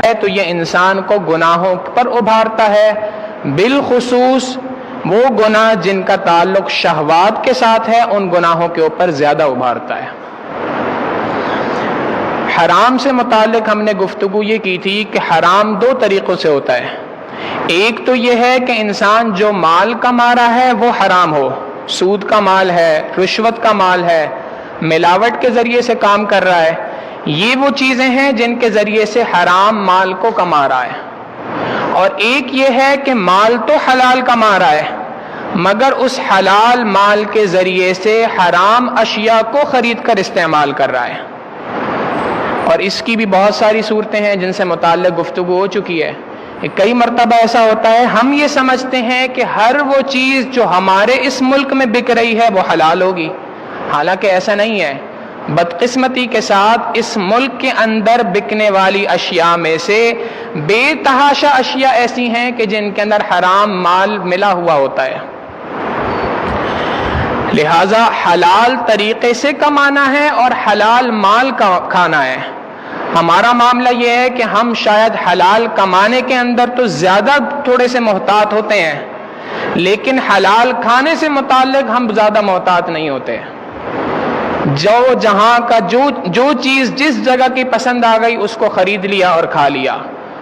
ہے تو یہ انسان کو گناہوں پر ابھارتا ہے، بالخصوص وہ گناہ جن کا تعلق شہوات کے ساتھ ہے، ان گناہوں کے اوپر زیادہ ابھارتا ہے۔ حرام سے متعلق ہم نے گفتگو یہ کی تھی کہ حرام دو طریقوں سے ہوتا ہے۔ ایک تو یہ ہے کہ انسان جو مال کما رہا ہے وہ حرام ہو، سود کا مال ہے، رشوت کا مال ہے، ملاوٹ کے ذریعے سے کام کر رہا ہے، یہ وہ چیزیں ہیں جن کے ذریعے سے حرام مال کو کما رہا ہے۔ اور ایک یہ ہے کہ مال تو حلال کما رہا ہے مگر اس حلال مال کے ذریعے سے حرام اشیاء کو خرید کر استعمال کر رہا ہے۔ اور اس کی بھی بہت ساری صورتیں ہیں جن سے متعلق گفتگو ہو چکی ہے۔ کئی مرتبہ ایسا ہوتا ہے ہم یہ سمجھتے ہیں کہ ہر وہ چیز جو ہمارے اس ملک میں بک رہی ہے وہ حلال ہوگی، حالانکہ ایسا نہیں ہے۔ بدقسمتی کے ساتھ اس ملک کے اندر بکنے والی اشیاء میں سے بے تحاشا اشیاء ایسی ہیں کہ جن کے اندر حرام مال ملا ہوا ہوتا ہے۔ لہذا حلال طریقے سے کمانا ہے اور حلال مال کا کھانا ہے۔ ہمارا معاملہ یہ ہے کہ ہم شاید حلال کمانے کے اندر تو زیادہ تھوڑے سے محتاط ہوتے ہیں، لیکن حلال کھانے سے متعلق ہم زیادہ محتاط نہیں ہوتے۔ جو جہاں کا جو چیز جس جگہ کی پسند آ گئی اس کو خرید لیا اور کھا لیا۔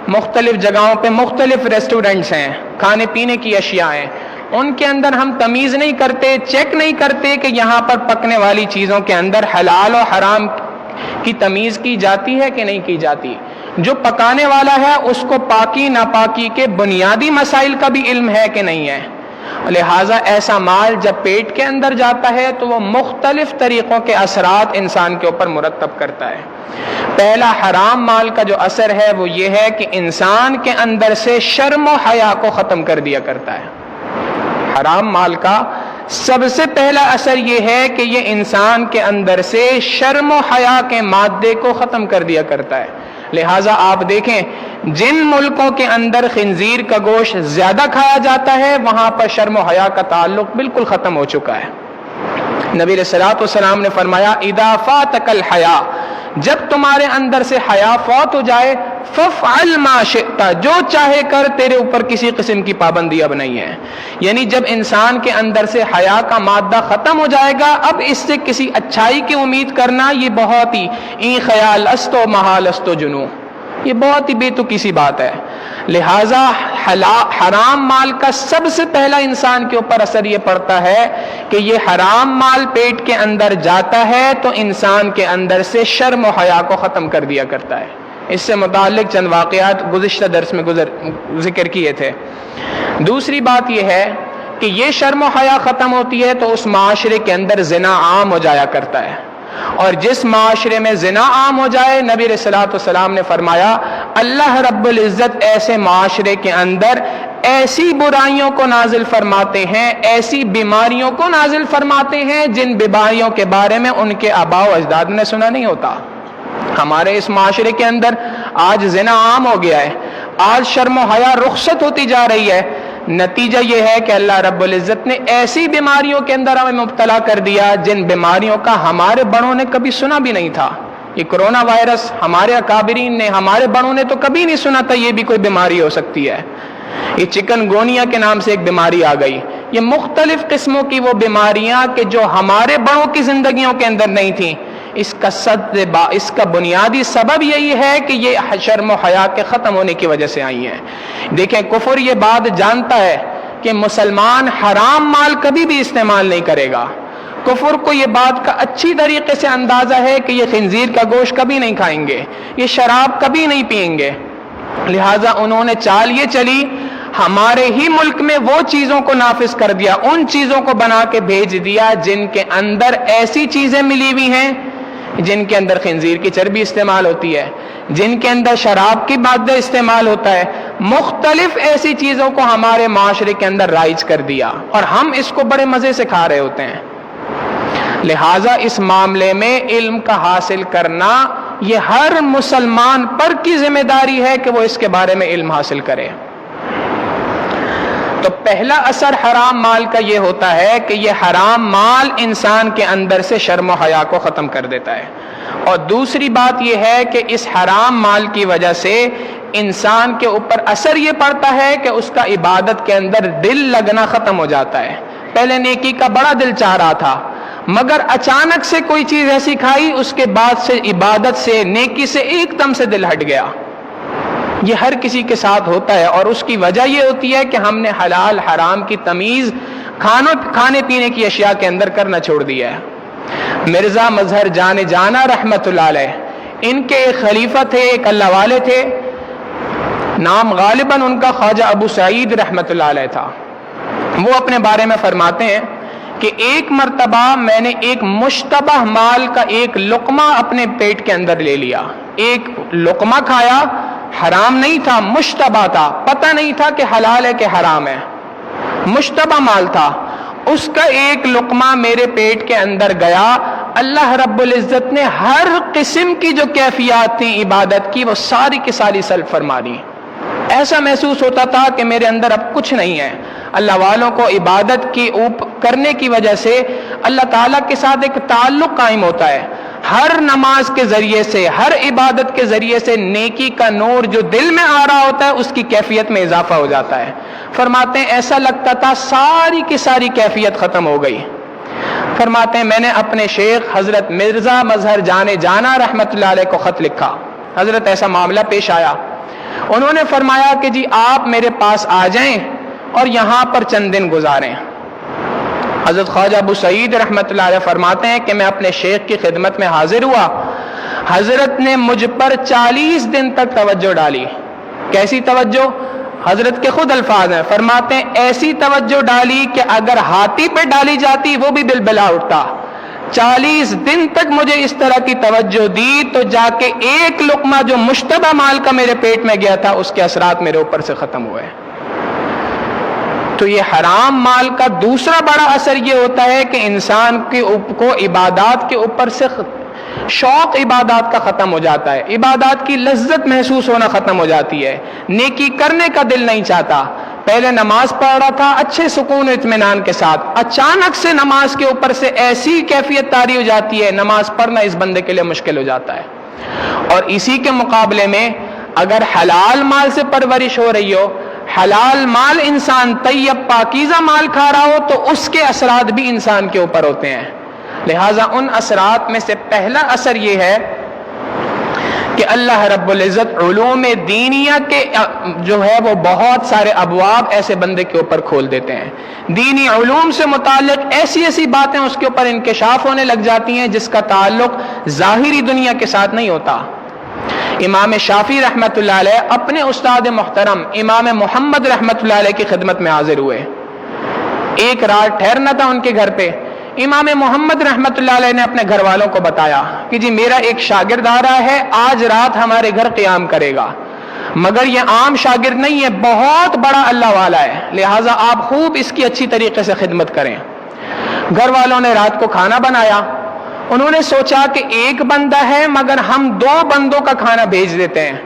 مختلف جگہوں پہ مختلف ریسٹورنٹس ہیں، کھانے پینے کی اشیاء ہیں، ان کے اندر ہم تمیز نہیں کرتے، چیک نہیں کرتے کہ یہاں پر پکنے والی چیزوں کے اندر حلال و حرام کی تمیز کی جاتی ہے کہ نہیں کی جاتی۔ جو پکانے والا ہے اس کو پاکی ناپاکی کے بنیادی مسائل کا بھی علم ہے کہ نہیں ہے۔ لہٰذا ایسا مال جب پیٹ کے اندر جاتا ہے تو وہ مختلف طریقوں کے اثرات انسان کے اوپر مرتب کرتا ہے۔ پہلا حرام مال کا جو اثر ہے وہ یہ ہے کہ انسان کے اندر سے شرم و حیا کو ختم کر دیا کرتا ہے۔ حرام مال کا سب سے پہلا اثر یہ ہے کہ یہ انسان کے اندر سے شرم و حیا کے مادے کو ختم کر دیا کرتا ہے۔ لہٰذا آپ دیکھیں جن ملکوں کے اندر خنزیر کا گوشت زیادہ کھایا جاتا ہے وہاں پر شرم و حیا کا تعلق بالکل ختم ہو چکا ہے۔ نبی علیہ الصلوۃ والسلام نے فرمایا اذا فاتک الحیا، جب تمہارے اندر سے حیا فوت ہو جائے فافعل ما شئت، جو چاہے کر، تیرے اوپر کسی قسم کی پابندیاں نہیں ہیں۔ یعنی جب انسان کے اندر سے حیا کا مادہ ختم ہو جائے گا اب اس سے کسی اچھائی کی امید کرنا یہ بہت ہی این خیال است و محال است و جنو، یہ بہت ہی بے تکی سی بات ہے۔ لہٰذا حرام مال کا سب سے پہلا انسان کے اوپر اثر یہ پڑتا ہے کہ یہ حرام مال پیٹ کے اندر جاتا ہے تو انسان کے اندر سے شرم و حیا کو ختم کر دیا کرتا ہے۔ اس سے متعلق چند واقعات گزشتہ درس میں ذکر کیے تھے۔ دوسری بات یہ ہے کہ یہ شرم و حیا ختم ہوتی ہے تو اس معاشرے کے اندر زنا عام ہو جایا کرتا ہے، اور جس معاشرے میں زنا عام ہو جائے نبی علیہ الصلوۃ والسلام نے فرمایا اللہ رب العزت ایسے معاشرے کے اندر ایسی برائیوں کو نازل فرماتے ہیں، ایسی بیماریوں کو نازل فرماتے ہیں جن بیماریوں کے بارے میں ان کے آباء و اجداد نے سنا نہیں ہوتا۔ ہمارے اس معاشرے کے اندر آج زنا عام ہو گیا ہے، آج شرم و حیا رخصت ہوتی جا رہی ہے۔ نتیجہ یہ ہے کہ اللہ رب العزت نے ایسی بیماریوں کے اندر ہمیں مبتلا کر دیا جن بیماریوں کا ہمارے بڑوں نے کبھی سنا بھی نہیں تھا۔ یہ کرونا وائرس ہمارے اکابرین نے، ہمارے بڑوں نے تو کبھی نہیں سنا تھا یہ بھی کوئی بیماری ہو سکتی ہے۔ یہ چکن گونیا کے نام سے ایک بیماری آ گئی۔ یہ مختلف قسموں کی وہ بیماریاں کہ جو ہمارے بڑوں کی زندگیوں کے اندر نہیں تھیں، اس کا بنیادی سبب یہی ہے کہ یہ شرم و حیا کے ختم ہونے کی وجہ سے آئی ہیں۔ دیکھیں کفر یہ بات جانتا ہے کہ مسلمان حرام مال کبھی بھی استعمال نہیں کرے گا۔ کفر کو یہ بات کا اچھی طریقے سے اندازہ ہے کہ یہ خنزیر کا گوشت کبھی نہیں کھائیں گے، یہ شراب کبھی نہیں پئیں گے۔ لہٰذا انہوں نے چال یہ چلی ہمارے ہی ملک میں وہ چیزوں کو نافذ کر دیا، ان چیزوں کو بنا کے بھیج دیا جن کے اندر ایسی چیزیں ملی ہوئی ہیں جن کے اندر خنزیر کی چربی استعمال ہوتی ہے، جن کے اندر شراب کی مادہ استعمال ہوتا ہے، مختلف ایسی چیزوں کو ہمارے معاشرے کے اندر رائج کر دیا اور ہم اس کو بڑے مزے سے کھا رہے ہوتے ہیں۔ لہٰذا اس معاملے میں علم کا حاصل کرنا یہ ہر مسلمان پر کی ذمہ داری ہے کہ وہ اس کے بارے میں علم حاصل کرے۔ تو پہلا اثر حرام مال کا یہ ہوتا ہے کہ یہ حرام مال انسان کے اندر سے شرم و حیا کو ختم کر دیتا ہے، اور دوسری بات یہ ہے کہ اس حرام مال کی وجہ سے انسان کے اوپر اثر یہ پڑتا ہے کہ اس کا عبادت کے اندر دل لگنا ختم ہو جاتا ہے۔ پہلے نیکی کا بڑا دل چاہ رہا تھا، مگر اچانک سے کوئی چیز ایسی کھائی، اس کے بعد سے عبادت سے، نیکی سے ایک دم سے دل ہٹ گیا۔ یہ ہر کسی کے ساتھ ہوتا ہے، اور اس کی وجہ یہ ہوتی ہے کہ ہم نے حلال حرام کی تمیز کھانے پینے کی اشیاء کے اندر کرنا چھوڑ دیا ہے۔ مرزا مظہر جان جانا رحمت اللہ علیہ، ان کے ایک خلیفہ تھے، ایک اللہ والے تھے، نام غالباً ان کا خواجہ ابو سعید رحمت اللہ علیہ تھا۔ وہ اپنے بارے میں فرماتے ہیں کہ ایک مرتبہ میں نے ایک مشتبہ مال کا ایک لقمہ اپنے پیٹ کے اندر لے لیا، ایک لقمہ کھایا، حرام نہیں تھا، مشتبہ تھا، پتہ نہیں تھا کہ حلال ہے کہ حرام ہے، مشتبہ مال تھا، اس کا ایک لقمہ میرے پیٹ کے اندر گیا، اللہ رب العزت نے ہر قسم کی جو کیفیات تھیں عبادت کی وہ ساری کی ساری سلب فرما دی۔ ایسا محسوس ہوتا تھا کہ میرے اندر اب کچھ نہیں ہے۔ اللہ والوں کو عبادت کی کرنے کی وجہ سے اللہ تعالیٰ کے ساتھ ایک تعلق قائم ہوتا ہے، ہر نماز کے ذریعے سے، ہر عبادت کے ذریعے سے نیکی کا نور جو دل میں آ رہا ہوتا ہے اس کی کیفیت میں اضافہ ہو جاتا ہے۔ فرماتے ہیں ایسا لگتا تھا ساری کی ساری کیفیت ختم ہو گئی۔ فرماتے ہیں میں نے اپنے شیخ حضرت مرزا مظہر جان جانا رحمت اللہ علیہ کو خط لکھا، حضرت ایسا معاملہ پیش آیا، انہوں نے فرمایا کہ جی آپ میرے پاس آ جائیں اور یہاں پر چند دن گزاریں۔ حضرت خواجہ ابو سعید رحمت اللہ علیہ فرماتے ہیں کہ میں اپنے شیخ کی خدمت میں حاضر ہوا، حضرت نے مجھ پر 40 دن تک توجہ ڈالی۔ کیسی توجہ؟ حضرت کے خود الفاظ ہیں، فرماتے ہیں ایسی توجہ ڈالی کہ اگر ہاتھی پہ ڈالی جاتی وہ بھی بلبلا اٹھتا۔ 40 دن تک مجھے اس طرح کی توجہ دی تو جا کے ایک لقمہ جو مشتبہ مال کا میرے پیٹ میں گیا تھا اس کے اثرات میرے اوپر سے ختم ہوئے۔ تو یہ حرام مال کا دوسرا بڑا اثر یہ ہوتا ہے کہ انسان کو عبادات کے اوپر سے شوق عبادات کا ختم ہو جاتا ہے، عبادات کی لذت محسوس ہونا ختم ہو جاتی ہے، نیکی کرنے کا دل نہیں چاہتا۔ پہلے نماز پڑھ رہا تھا اچھے سکون و اطمینان کے ساتھ، اچانک سے نماز کے اوپر سے ایسی کیفیت طاری ہو جاتی ہے، نماز پڑھنا اس بندے کے لیے مشکل ہو جاتا ہے۔ اور اسی کے مقابلے میں اگر حلال مال سے پرورش ہو رہی ہو، حلال مال انسان طیب پاکیزہ مال کھا رہا ہو تو اس کے اثرات بھی انسان کے اوپر ہوتے ہیں۔ لہٰذا ان اثرات میں سے پہلا اثر یہ ہے کہ اللہ رب العزت علوم دینیہ کے جو ہے وہ بہت سارے ابواب ایسے بندے کے اوپر کھول دیتے ہیں، دینی علوم سے متعلق ایسی ایسی باتیں اس کے اوپر انکشاف ہونے لگ جاتی ہیں جس کا تعلق ظاہری دنیا کے ساتھ نہیں ہوتا۔ امام شافعی رحمت اللہ علیہ اپنے استاد محترم امام محمد رحمت اللہ علیہ کی خدمت میں حاضر ہوئے، ایک رات ٹھہرنا تھا ان کے گھر پہ۔ امام محمد رحمت اللہ علیہ نے اپنے گھر والوں کو بتایا کہ جی میرا ایک شاگرد آ رہا ہے، آج رات ہمارے گھر قیام کرے گا، مگر یہ عام شاگرد نہیں ہے، بہت بڑا اللہ والا ہے، لہٰذا آپ خوب اس کی اچھی طریقے سے خدمت کریں۔ گھر والوں نے رات کو کھانا بنایا، انہوں نے سوچا کہ ایک بندہ ہے مگر ہم 2 بندوں کا کھانا بھیج دیتے ہیں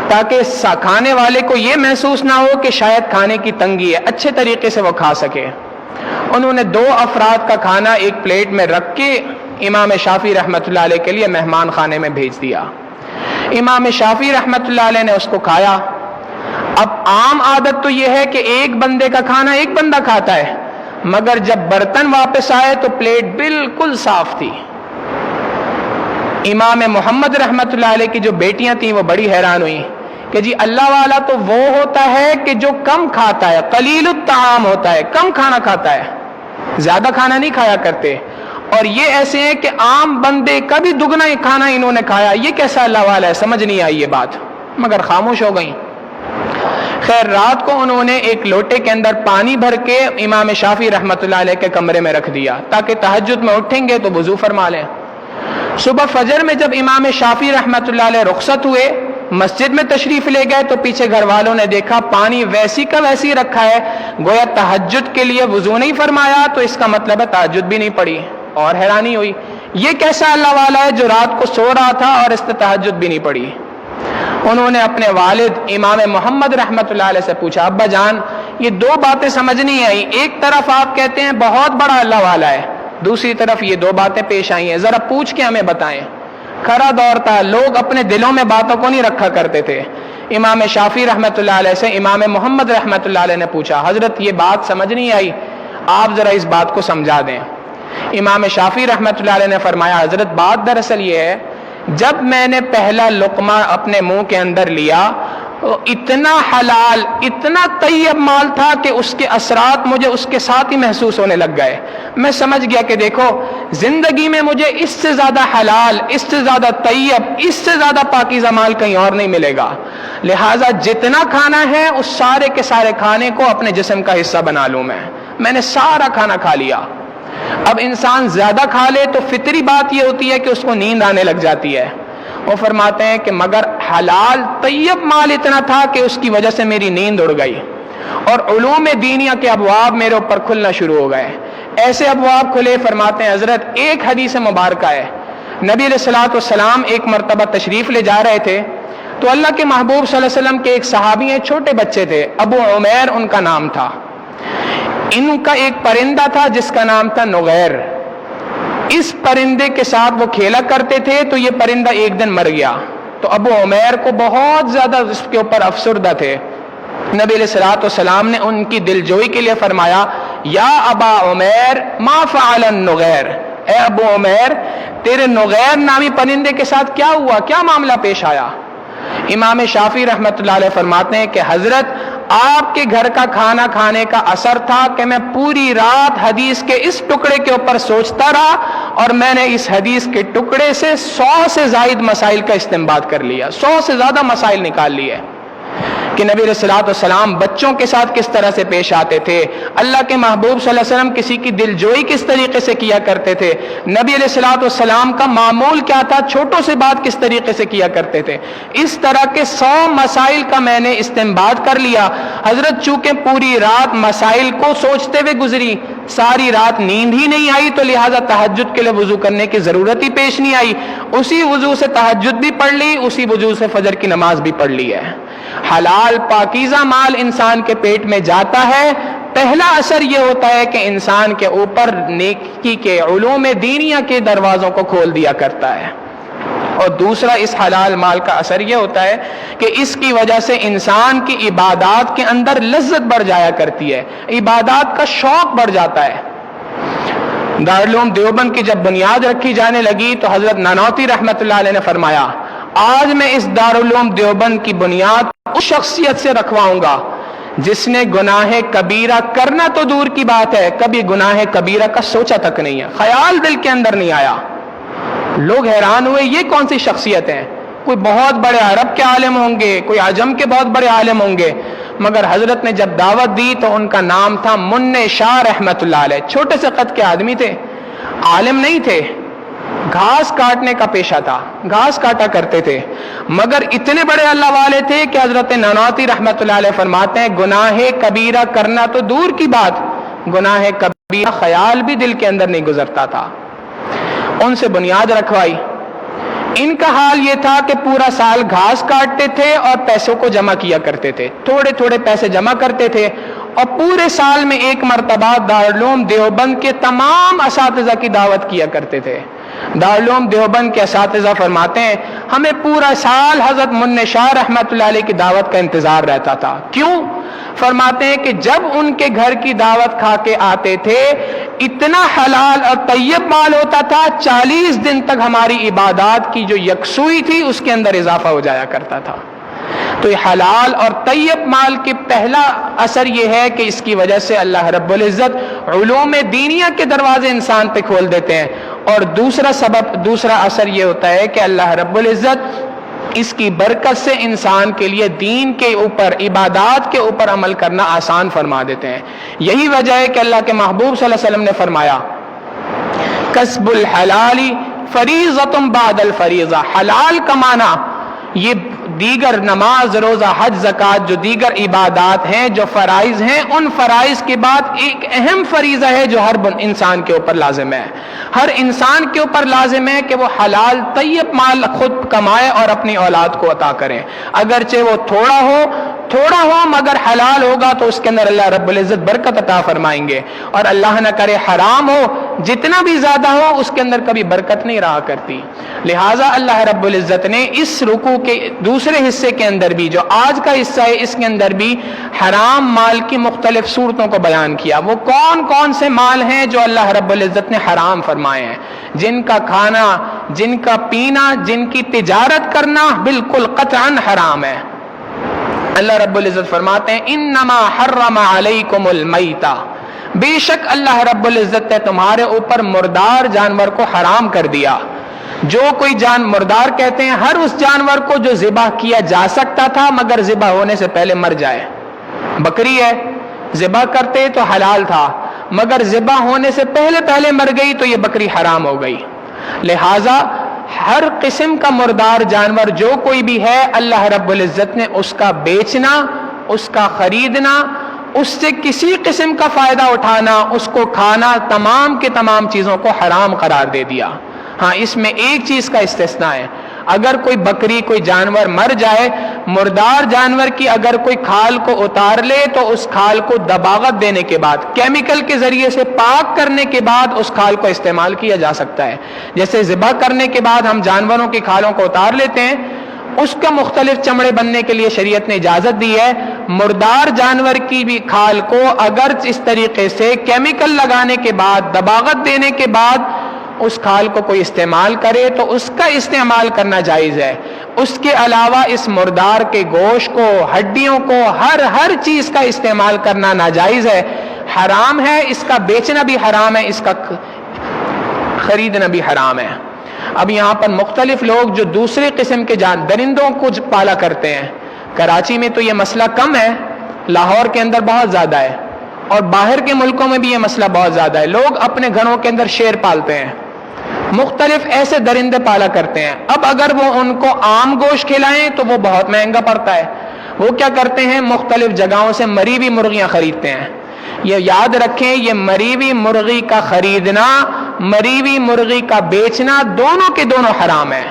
تاکہ کھانے والے کو یہ محسوس نہ ہو کہ شاید کھانے کی تنگی ہے، اچھے طریقے سے وہ کھا سکے۔ انہوں نے 2 افراد کا کھانا ایک پلیٹ میں رکھ کے امام شافعی رحمت اللہ علیہ کے لیے مہمان خانے میں بھیج دیا۔ امام شافعی رحمت اللہ علیہ نے اس کو کھایا۔ اب عام عادت تو یہ ہے کہ ایک بندے کا کھانا ایک بندہ کھاتا ہے، مگر جب برتن واپس آئے تو پلیٹ بالکل صاف تھی۔ امام محمد رحمت اللہ علیہ کی جو بیٹیاں تھیں وہ بڑی حیران ہوئی کہ جی اللہ والا تو وہ ہوتا ہے کہ جو کم کھاتا ہے، قلیل الطعام ہوتا ہے، کم کھانا کھاتا ہے، زیادہ کھانا نہیں کھایا کرتے، اور یہ ایسے ہیں کہ عام بندے کا بھی دگنا کھانا انہوں نے کھایا، یہ کیسا اللہ والا ہے؟ سمجھ نہیں آئی یہ بات، مگر خاموش ہو گئیں۔ خیر رات کو انہوں نے ایک لوٹے کے اندر پانی بھر کے امام شافعی رحمت اللہ علیہ کے کمرے میں رکھ دیا تاکہ تہجد میں اٹھیں گے تو وضو فرما لیں۔ صبح فجر میں جب امام شافعی رحمت اللہ علیہ رخصت ہوئے، مسجد میں تشریف لے گئے تو پیچھے گھر والوں نے دیکھا پانی ویسی کا ویسی رکھا ہے، گویا تہجد کے لیے وضو نہیں فرمایا تو اس کا مطلب ہے تہجد بھی نہیں پڑھی، اور حیرانی ہوئی یہ کیسا اللہ والا ہے جو رات کو سو رہا تھا اور اس نے تہجد بھی نہیں پڑھی۔ انہوں نے اپنے والد امام محمد رحمت اللہ علیہ سے پوچھا ابا جان یہ دو باتیں سمجھنی آئی. ایک طرف آپ کہتے ہیں بہت بڑا اللہ والا ہے، دوسری طرف یہ دو باتیں پیش آئی ہیں. ذرا پوچھ کے ہمیں بتائیں. کھرا دور تھا، لوگ اپنے دلوں میں باتوں کو نہیں رکھا کرتے تھے. امام شافعی رحمۃ اللہ علیہ سے امام محمد رحمۃ اللہ علیہ نے پوچھا، حضرت یہ بات سمجھ نہیں آئی، آپ ذرا اس بات کو سمجھا دیں. امام شافعی رحمۃ اللہ علیہ نے فرمایا، حضرت بات دراصل یہ ہے، جب میں نے پہلا لقمہ اپنے منہ کے اندر لیا اتنا حلال اتنا طیب مال تھا کہ اس کے اثرات مجھے اس کے ساتھ ہی محسوس ہونے لگ گئے. میں سمجھ گیا کہ دیکھو زندگی میں مجھے اس سے زیادہ حلال، اس سے زیادہ طیب، اس سے زیادہ پاکیزہ مال کہیں اور نہیں ملے گا. لہٰذا جتنا کھانا ہے اس سارے کے سارے کھانے کو اپنے جسم کا حصہ بنا لوں. میں نے سارا کھانا کھا لیا. اب انسان زیادہ کھا لے تو فطری بات یہ ہوتی ہے کہ اس کو نیند آنے لگ جاتی ہے. وہ فرماتے ہیں کہ مگر حلال طیب مال اتنا تھا کہ اس کی وجہ سے میری نیند اڑ گئی اور علوم دینیہ کے ابواب میرے اوپر کھلنا شروع ہو گئے. ایسے ابواب کھلے. فرماتے ہیں حضرت ایک حدیث مبارکہ ہے، نبی علیہ الصلوۃ والسلام ایک مرتبہ تشریف لے جا رہے تھے تو اللہ کے محبوب صلی اللہ علیہ وسلم کے ایک صحابی ہیں، چھوٹے بچے تھے، ابو عمیر ان کا نام تھا. ان کا ایک پرندہ تھا جس کا نام تھا نغیر. اس پرندے کے ساتھ وہ کھیلا کرتے تھے تو یہ پرندہ ایک دن مر گیا تو ابو عمیر کو بہت زیادہ اس کے اوپر افسردہ تھے. نبی علیہ الصلوۃ والسلام نے ان کی دلجوئی کے لیے فرمایا، یا ابا عمیر ما فعل النغیر، اے ابو عمیر تیرے نغیر نامی پرندے کے ساتھ کیا ہوا، کیا معاملہ پیش آیا؟ امام شافعی رحمۃ اللہ علیہ فرماتے ہیں کہ حضرت آپ کے گھر کا کھانا کھانے کا اثر تھا کہ میں پوری رات حدیث کے اس ٹکڑے کے اوپر سوچتا رہا اور میں نے اس حدیث کے ٹکڑے سے 100 سے زائد مسائل کا استنباط کر لیا، 100 سے زیادہ مسائل نکال لیے کہ نبی علیہ الصلوۃ والسلام بچوں کے ساتھ کس طرح سے پیش آتے تھے، اللہ کے محبوب صلی اللہ علیہ وسلم کسی کی دلجوئی کس طریقے سے کیا کرتے تھے، نبی علیہ الصلوۃ والسلام کا معمول کیا تھا، چھوٹوں سے بات کس طریقے سے کیا کرتے تھے. اس طرح کے 100 مسائل کا میں نے استنباط کر لیا. حضرت چونکہ پوری رات مسائل کو سوچتے ہوئے گزری، ساری رات نیند ہی نہیں آئی تو لہٰذا تہجد کے لیے وضو کرنے کی ضرورت ہی پیش نہیں آئی. اسی وضو سے تہجد بھی پڑھ لی، اسی وضو سے فجر کی نماز بھی پڑھ لی ہے. حلال پاکیزہ مال انسان کے پیٹ میں جاتا ہے، پہلا اثر یہ ہوتا ہے کہ انسان کے اوپر نیکی کے علوم دینیہ کے دروازوں کو کھول دیا کرتا ہے. اور دوسرا اس حلال مال کا اثر یہ ہوتا ہے کہ اس کی وجہ سے انسان کی عبادات کے اندر لذت بڑھ جایا کرتی ہے، عبادات کا شوق بڑھ جاتا ہے. دارالعلوم دیوبند کی جب بنیاد رکھی جانے لگی تو حضرت نانوتوی رحمۃ اللہ علیہ نے فرمایا، آج میں اس دارالعلوم دیوبند کی بنیاد اس شخصیت سے رکھواؤں گا جس نے گناہ کبیرہ کرنا تو دور کی بات ہے، کبھی گناہ کبیرہ کا سوچا تک نہیں ہے، خیال دل کے اندر نہیں آیا. لوگ حیران ہوئے یہ کون سی شخصیت ہے، کوئی بہت بڑے عرب کے عالم ہوں گے، کوئی عجم کے بہت بڑے عالم ہوں گے. مگر حضرت نے جب دعوت دی تو ان کا نام تھا منع شاہ رحمۃ اللہ علیہ. چھوٹے سے قد کے آدمی تھے، عالم نہیں تھے، گھاس کاٹنے کا پیشہ تھا، گھاس کاٹا کرتے تھے، مگر اتنے بڑے اللہ والے تھے کہ حضرت نانوتوی رحمۃ اللہ علیہ فرماتے ہیں گناہ کبیرہ کرنا تو دور کی بات، گناہ کبیرہ خیال بھی دل کے اندر نہیں گزرتا تھا. ان سے بنیاد رکھوائی. ان کا حال یہ تھا کہ پورا سال گھاس کاٹتے تھے اور پیسوں کو جمع کیا کرتے تھے، تھوڑے تھوڑے پیسے جمع کرتے تھے اور پورے سال میں ایک مرتبہ دارالعلوم دیوبند کے تمام اساتذہ کی دعوت کیا کرتے تھے. دارالعلوم دیوبند کے اساتذہ فرماتے ہیں ہمیں پورا سال حضرت منع شاہ رحمۃ اللہ علیہ کی دعوت کا انتظار رہتا تھا. کیوں؟ فرماتے ہیں کہ جب ان کے گھر کی دعوت کھا کے آتے تھے اتنا حلال اور طیب مال ہوتا تھا، 40 دن تک ہماری عبادات کی جو یکسوئی تھی اس کے اندر اضافہ ہو جایا کرتا تھا. تو یہ حلال اور طیب مال کے پہلا اثر یہ ہے کہ اس کی وجہ سے اللہ رب العزت علوم دینیہ کے دروازے انسان پہ کھول دیتے ہیں. اور دوسرا اثر یہ ہوتا ہے کہ اللہ رب العزت اس کی برکت سے انسان کے لیے دین کے اوپر، عبادات کے اوپر عمل کرنا آسان فرما دیتے ہیں. یہی وجہ ہے کہ اللہ کے محبوب صلی اللہ علیہ وسلم نے فرمایا کسب الحلال فریضۃ بعد الفریضہ. حلال کمانا یہ دیگر نماز، روزہ، حج، زکوٰۃ جو دیگر عبادات ہیں، جو فرائض ہیں، ان فرائض کے بعد ایک اہم فریضہ ہے جو ہر انسان کے اوپر لازم ہے. ہر انسان کے اوپر لازم ہے کہ وہ حلال طیب مال خود کمائے اور اپنی اولاد کو عطا کریں، اگرچہ وہ تھوڑا ہو تھوڑا ہو مگر حلال ہوگا تو اس کے اندر اللہ رب العزت برکت عطا فرمائیں گے، اور اللہ نہ کرے حرام ہو جتنا بھی زیادہ ہو اس کے اندر کبھی برکت نہیں رہا کرتی۔ لہٰذا اللہ رب العزت نے اس رکوع کے دوسرے حصے کے اندر بھی، جو آج کا حصہ ہے، اس کے اندر بھی حرام مال کی مختلف صورتوں کو بیان کیا۔ وہ کون کون سے مال ہیں جو اللہ رب العزت نے حرام فرمائے ہیں، جن کا کھانا، جن کا پینا، جن کی تجارت کرنا بالکل قطعاً حرام ہے۔ اللہ رب العزت فرماتے ہیں انما حرم علیکم المیتہ، بے شک اللہ رب العزت نے تمہارے اوپر مردار جانور کو حرام کر دیا۔ جو کوئی مردار کہتے ہیں ہر اس جانور کو جو ذبح کیا جا سکتا تھا مگر ذبح ہونے سے پہلے مر جائے۔ بکری ہے، ذبح کرتے تو حلال تھا مگر ذبح ہونے سے پہلے مر گئی تو یہ بکری حرام ہو گئی۔ لہٰذا ہر قسم کا مردار جانور جو کوئی بھی ہے، اللہ رب العزت نے اس کا بیچنا، اس کا خریدنا، اس سے کسی قسم کا فائدہ اٹھانا، اس کو کھانا، تمام کے تمام چیزوں کو حرام قرار دے دیا۔ ہاں، اس میں ایک چیز کا استثناء ہے، اگر کوئی بکری، کوئی جانور مر جائے، مردار جانور کی اگر کوئی کھال کو اتار لے تو اس کھال کو دباغت دینے کے بعد، کیمیکل کے ذریعے سے پاک کرنے کے بعد اس کھال کو استعمال کیا جا سکتا ہے۔ جیسے ذبح کرنے کے بعد ہم جانوروں کی کھالوں کو اتار لیتے ہیں، اس کا مختلف چمڑے بننے کے لیے شریعت نے اجازت دی ہے۔ مردار جانور کی بھی کھال کو اگر اس طریقے سے کیمیکل لگانے کے بعد، دباغت دینے کے بعد اس کھال کو کوئی استعمال کرے تو اس کا استعمال کرنا جائز ہے۔ اس کے علاوہ اس مردار کے گوشت کو، ہڈیوں کو، ہر چیز کا استعمال کرنا ناجائز ہے، حرام ہے۔ اس کا بیچنا بھی حرام ہے، اس کا خریدنا بھی حرام ہے۔ اب یہاں پر مختلف لوگ جو دوسرے قسم کے درندوں کو پالا کرتے ہیں، کراچی میں تو یہ مسئلہ کم ہے، لاہور کے اندر بہت زیادہ ہے، اور باہر کے ملکوں میں بھی یہ مسئلہ بہت زیادہ ہے۔ لوگ اپنے گھروں کے اندر شیر پالتے ہیں، مختلف ایسے درندے پالا کرتے ہیں۔ اب اگر وہ ان کو عام گوشت کھلائیں تو وہ بہت مہنگا پڑتا ہے۔ وہ کیا کرتے ہیں، مختلف جگہوں سے مری ہوئی مرغیاں خریدتے ہیں۔ یہ یاد رکھیں، یہ مری ہوئی مرغی کا خریدنا، مری ہوئی مرغی کا بیچنا، دونوں کے دونوں حرام ہے،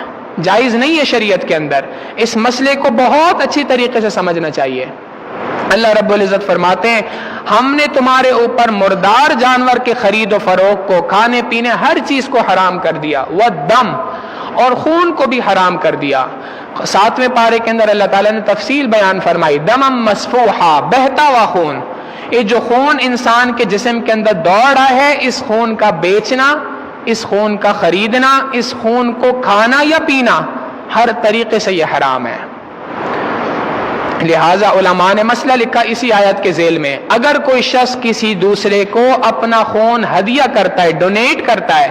جائز نہیں ہے شریعت کے اندر۔ اس مسئلے کو بہت اچھی طریقے سے سمجھنا چاہیے۔ اللہ رب العزت فرماتے ہیں ہم نے تمہارے اوپر مردار جانور کے خرید و فروخت کو، کھانے پینے، ہر چیز کو حرام کر دیا، والدم، اور خون کو بھی حرام کر دیا۔ 7ویں پارے کے اندر اللہ تعالیٰ نے تفصیل بیان فرمائی، دمم مسفوحا، بہتا ہوا خون۔ یہ جو خون انسان کے جسم کے اندر دوڑ رہا ہے، اس خون کا بیچنا، اس خون کا خریدنا، اس خون کو کھانا یا پینا، ہر طریقے سے یہ حرام ہے۔ لہٰذا علماء نے مسئلہ لکھا اسی آیت کے ذیل میں، اگر کوئی شخص کسی دوسرے کو اپنا خون ہدیہ کرتا ہے، ڈونیٹ کرتا ہے،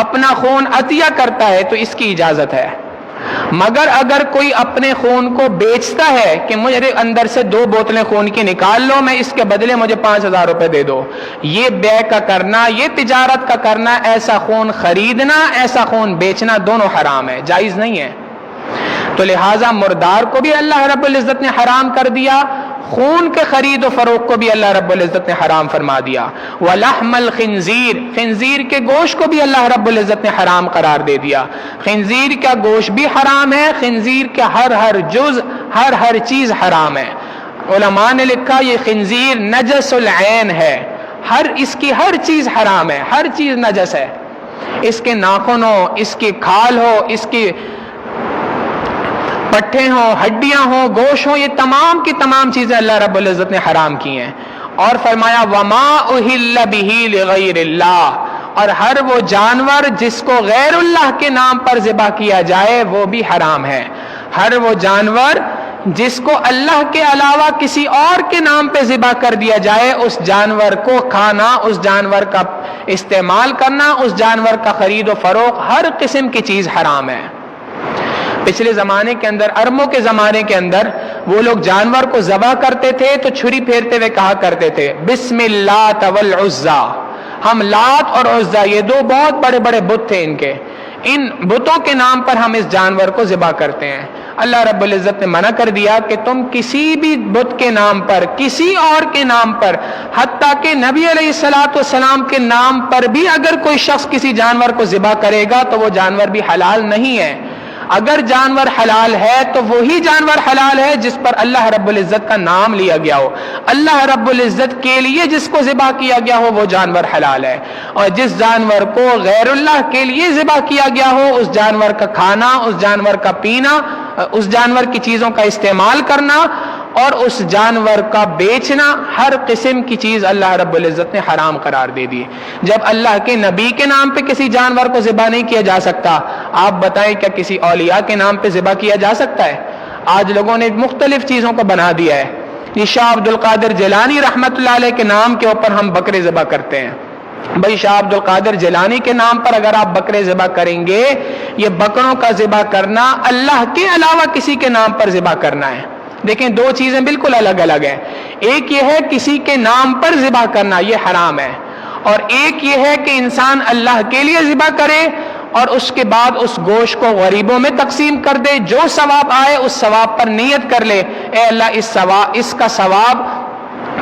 اپنا خون عطیہ کرتا ہے تو اس کی اجازت ہے۔ مگر اگر کوئی اپنے خون کو بیچتا ہے کہ مجھے اندر سے 2 بوتلیں خون کی نکال لو، میں اس کے بدلے مجھے 5000 روپے دے دو، یہ بیع کا کرنا، یہ تجارت کا کرنا، ایسا خون خریدنا، ایسا خون بیچنا، دونوں حرام ہے، جائز نہیں ہے۔ تو لہٰذا مردار کو بھی اللہ رب العزت نے حرام کر دیا، خون کے خرید و فروخت کو بھی اللہ رب العزت نے حرام فرما دیا۔ وَلَحْمَ الْخِنْزِيرِ، خنزیر کے گوشت کو بھی اللہ رب العزت نے حرام قرار دے دیا۔ خنزیر کا گوشت بھی حرام ہے، خنزیر کا ہر جز، ہر چیز حرام ہے۔ علماء نے لکھا یہ خنزیر نجس العین ہے، اس کی ہر چیز حرام ہے، ہر چیز نجس ہے، اس کے ناخن ہو، اس کی کھال ہو، اس کی پٹھے ہوں، ہڈیاں ہوں، گوشت ہوں، یہ تمام کی تمام چیزیں اللہ رب العزت نے حرام کی ہیں۔ اور فرمایا وَمَا أُهِلَّ بِهِ لِغَيْرِ اللَّهِ، اور ہر وہ جانور جس کو غیر اللہ کے نام پر ذبح کیا جائے وہ بھی حرام ہے۔ ہر وہ جانور جس کو اللہ کے علاوہ کسی اور کے نام پہ ذبح کر دیا جائے، اس جانور کو کھانا، اس جانور کا استعمال کرنا، اس جانور کا خرید و فروخت، ہر قسم کی چیز حرام ہے۔ پچھلے زمانے کے اندر، عربوں کے زمانے کے اندر، وہ لوگ جانور کو ذبح کرتے تھے تو چھری پھیرتے ہوئے کہا کرتے تھے بسم اللہ والعزا، ہم لات اور عزا، یہ 2 بہت بڑے بڑے بت تھے ان کے، ان بتوں کے نام پر ہم اس جانور کو ذبح کرتے ہیں۔ اللہ رب العزت نے منع کر دیا کہ تم کسی بھی بت کے نام پر، کسی اور کے نام پر، حتیٰ کہ نبی علیہ السلام کے نام پر بھی اگر کوئی شخص کسی جانور کو ذبح کرے گا تو وہ جانور بھی حلال نہیں ہے۔ اگر جانور حلال ہے تو وہی جانور حلال ہے جس پر اللہ رب العزت کا نام لیا گیا ہو، اللہ رب العزت کے لیے جس کو ذبح کیا گیا ہو وہ جانور حلال ہے، اور جس جانور کو غیر اللہ کے لیے ذبح کیا گیا ہو اس جانور کا کھانا، اس جانور کا پینا، اس جانور کی چیزوں کا استعمال کرنا اور اس جانور کا بیچنا، ہر قسم کی چیز اللہ رب العزت نے حرام قرار دے دی۔ جب اللہ کے نبی کے نام پہ کسی جانور کو ذبح نہیں کیا جا سکتا، آپ بتائیں کیا کسی اولیاء کے نام پہ ذبح کیا جا سکتا ہے؟ آج لوگوں نے مختلف چیزوں کو بنا دیا ہے۔ یہ شاہ عبد القادر جیلانی رحمت اللہ علیہ کے نام کے اوپر ہم بکرے ذبح کرتے ہیں۔ بھائی شاہ عبد القادر جیلانی کے نام پر اگر آپ بکرے ذبح کریں گے، یہ بکروں کا ذبح کرنا اللہ کے علاوہ کسی کے نام پر ذبح کرنا ہے۔ دیکھیں دو چیزیں بالکل الگ الگ ہیں، ایک یہ ہے کسی کے نام پر ذبح کرنا، یہ حرام ہے، اور ایک یہ ہے کہ انسان اللہ کے لیے ذبح کرے اور اس کے بعد اس گوشت کو غریبوں میں تقسیم کر دے، جو ثواب آئے اس ثواب پر نیت کر لے، اے اللہ اس کا ثواب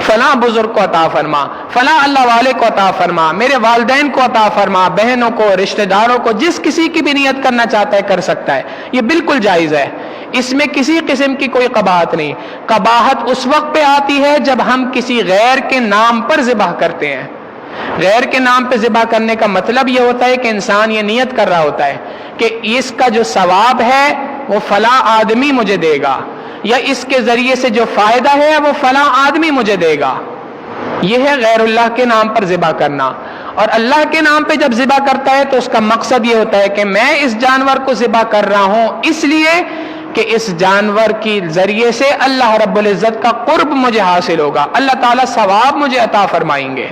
فلاں بزرگ کو عطا فرما، فلاں اللہ والے کو عطا فرما، میرے والدین کو عطا فرما، بہنوں کو، رشتہ داروں کو، جس کسی کی بھی نیت کرنا چاہتا ہے کر سکتا ہے، یہ بالکل جائز ہے، اس میں کسی قسم کی کوئی قباحت نہیں۔ قباحت اس وقت پہ آتی ہے جب ہم کسی غیر کے نام پر ذبح کرتے ہیں۔ غیر کے نام پہ ذبح کرنے کا مطلب یہ ہوتا ہے کہ انسان یہ نیت کر رہا ہوتا ہے کہ اس کا جو ثواب ہے وہ فلاں آدمی مجھے دے گا، یا اس کے ذریعے سے جو فائدہ ہے وہ فلاں آدمی مجھے دے گا، یہ ہے غیر اللہ کے نام پر ذبح کرنا۔ اور اللہ کے نام پہ جب ذبح کرتا ہے تو اس کا مقصد یہ ہوتا ہے کہ میں اس جانور کو ذبح کر رہا ہوں اس لیے کہ اس جانور کی ذریعے سے اللہ رب العزت کا قرب مجھے حاصل ہوگا، اللہ تعالیٰ ثواب مجھے عطا فرمائیں گے۔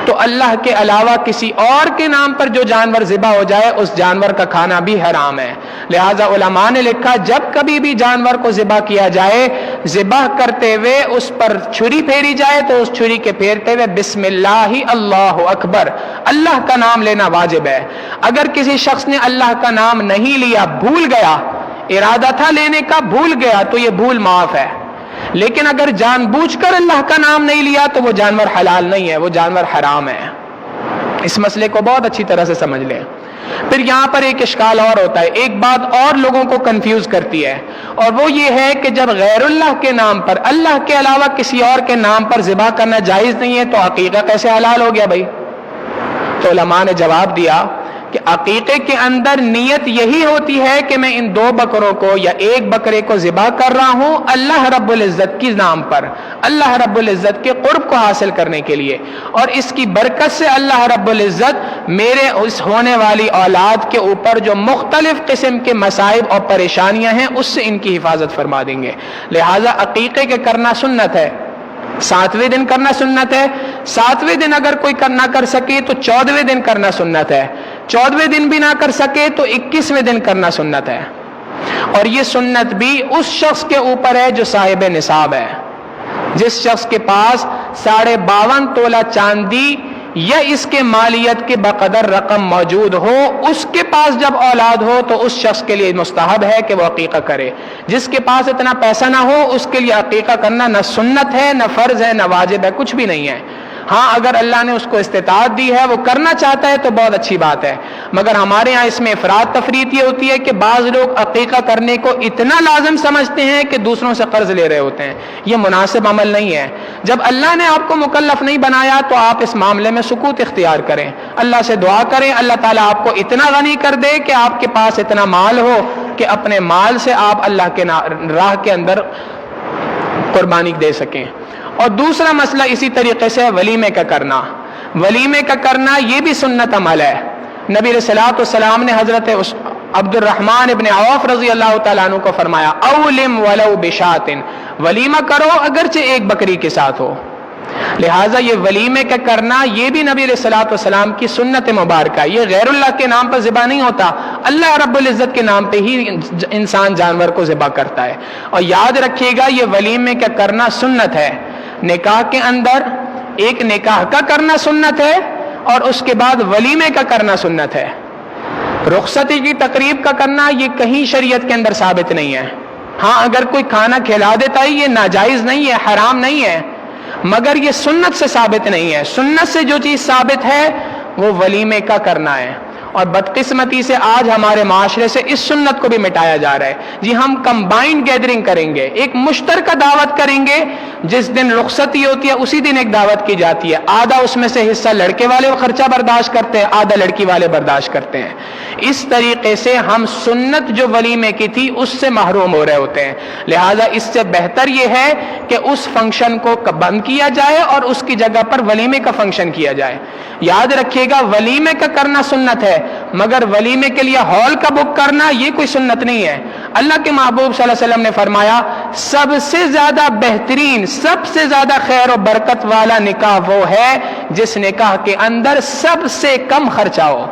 تو اللہ کے علاوہ کسی اور کے نام پر جو جانور ذبح ہو جائے اس جانور کا کھانا بھی حرام ہے۔ لہٰذا علماء نے لکھا جب کبھی بھی جانور کو ذبح کیا جائے، ذبح کرتے ہوئے اس پر چھری پھیری جائے تو اس چھری کے پھیرتے ہوئے بسم اللہ اللہ اکبر، اللہ کا نام لینا واجب ہے۔ اگر کسی شخص نے اللہ کا نام نہیں لیا، بھول گیا، ارادہ تھا لینے کا، بھول گیا تو یہ بھول معاف ہے، لیکن اگر جان بوجھ کر اللہ کا نام نہیں لیا تو وہ جانور حلال نہیں ہے، وہ جانور حرام ہے۔ اس مسئلے کو بہت اچھی طرح سے سمجھ لیں۔ پھر یہاں پر ایک اشکال اور ہوتا ہے، ایک بات اور لوگوں کو کنفیوز کرتی ہے، اور وہ یہ ہے کہ جب غیر اللہ کے نام پر، اللہ کے علاوہ کسی اور کے نام پر ذبح کرنا جائز نہیں ہے تو عقیقہ کیسے حلال ہو گیا بھائی؟ تو علماء نے جواب دیا کہ عقیقے کے اندر نیت یہی ہوتی ہے کہ میں ان دو بکروں کو یا ایک بکرے کو ذبح کر رہا ہوں اللہ رب العزت کی نام پر، اللہ رب العزت کے قرب کو حاصل کرنے کے لیے، اور اس کی برکت سے اللہ رب العزت میرے اس ہونے والی اولاد کے اوپر جو مختلف قسم کے مصائب اور پریشانیاں ہیں اس سے ان کی حفاظت فرما دیں گے۔ لہٰذا عقیقے کے کرنا سنت ہے، 7ویں دن کرنا سنت ہے، 7ویں دن اگر کوئی نہ کر سکے تو 14ویں دن کرنا سنت ہے، 14ویں دن بھی نہ کر سکے تو 21ویں دن کرنا سنت ہے۔ اور یہ سنت بھی اس شخص کے اوپر ہے جو صاحب نصاب ہے، جس شخص کے پاس 52.5 تولہ چاندی یا اس کے مالیت کے بقدر رقم موجود ہو، اس کے پاس جب اولاد ہو تو اس شخص کے لیے مستحب ہے کہ وہ عقیقہ کرے۔ جس کے پاس اتنا پیسہ نہ ہو اس کے لیے عقیقہ کرنا نہ سنت ہے، نہ فرض ہے، نہ واجب ہے، کچھ بھی نہیں ہے۔ ہاں اگر اللہ نے اس کو استطاعت دی ہے، وہ کرنا چاہتا ہے تو بہت اچھی بات ہے، مگر ہمارے ہاں اس میں افراط تفریط یہ ہوتی ہے کہ بعض لوگ عقیقہ کرنے کو اتنا لازم سمجھتے ہیں کہ دوسروں سے قرض لے رہے ہوتے ہیں، یہ مناسب عمل نہیں ہے۔ جب اللہ نے آپ کو مکلف نہیں بنایا تو آپ اس معاملے میں سکوت اختیار کریں، اللہ سے دعا کریں اللہ تعالیٰ آپ کو اتنا غنی کر دے کہ آپ کے پاس اتنا مال ہو کہ اپنے مال سے آپ اللہ کے راہ کے اندر قربانی دے سکیں۔ اور دوسرا مسئلہ اسی طریقے سے ولیمے کا کرنا، ولیمے کا کرنا یہ بھی سنت عمل ہے۔ نبی علیہ الصلوۃ والسلام نے حضرت عبد الرحمن ابن عوف رضی اللہ تعالیٰ عنہ کو فرمایا اولم ولو بشات، ولیمہ کرو اگرچہ ایک بکری کے ساتھ ہو۔ لہٰذا یہ ولیمے کا کرنا یہ بھی نبی علیہ الصلوۃ والسلام کی سنت مبارکہ، یہ غیر اللہ کے نام پر ذبح نہیں ہوتا، اللہ رب العزت کے نام پہ ہی انسان جانور کو ذبح کرتا ہے۔ اور یاد رکھیے گا یہ ولیمے کا کرنا سنت ہے، نکاح کے اندر ایک نکاح کا کرنا سنت ہے اور اس کے بعد ولیمے کا کرنا سنت ہے۔ رخصتی کی تقریب کا کرنا یہ کہیں شریعت کے اندر ثابت نہیں ہے۔ ہاں اگر کوئی کھانا کھلا دیتا ہے یہ ناجائز نہیں ہے، حرام نہیں ہے، مگر یہ سنت سے ثابت نہیں ہے۔ سنت سے جو چیز ثابت ہے وہ ولیمے کا کرنا ہے، اور بدقسمتی سے آج ہمارے معاشرے سے اس سنت کو بھی مٹایا جا رہا ہے. جی ہم کمبائنڈ گیدرنگ کریں گے, ایک مشترکہ دعوت کریں گے, جس دن رخصتی ہوتی ہے اسی دن ایک دعوت کی جاتی ہے, آدھا اس میں سے حصہ لڑکے والے خرچہ برداشت کرتے ہیں, آدھا لڑکی والے برداشت کرتے ہیں. اس طریقے سے ہم سنت جو ولیمے کی تھی اس سے محروم ہو رہے ہوتے ہیں. لہٰذا اس سے بہتر یہ ہے کہ اس فنکشن کو بند کیا جائے اور اس کی جگہ پر ولیمے کا فنکشن کیا جائے. یاد رکھیے گا, ولیمے کا کرنا سنت ہے, مگر ولیمے کے لیے ہال کا بک کرنا یہ کوئی سنت نہیں ہے. اللہ کے محبوب صلی اللہ علیہ وسلم نے فرمایا سب سے زیادہ بہترین, سب سے زیادہ خیر و برکت والا نکاح وہ ہے جس نکاح کے اندر سب سے کم خرچہ ہو.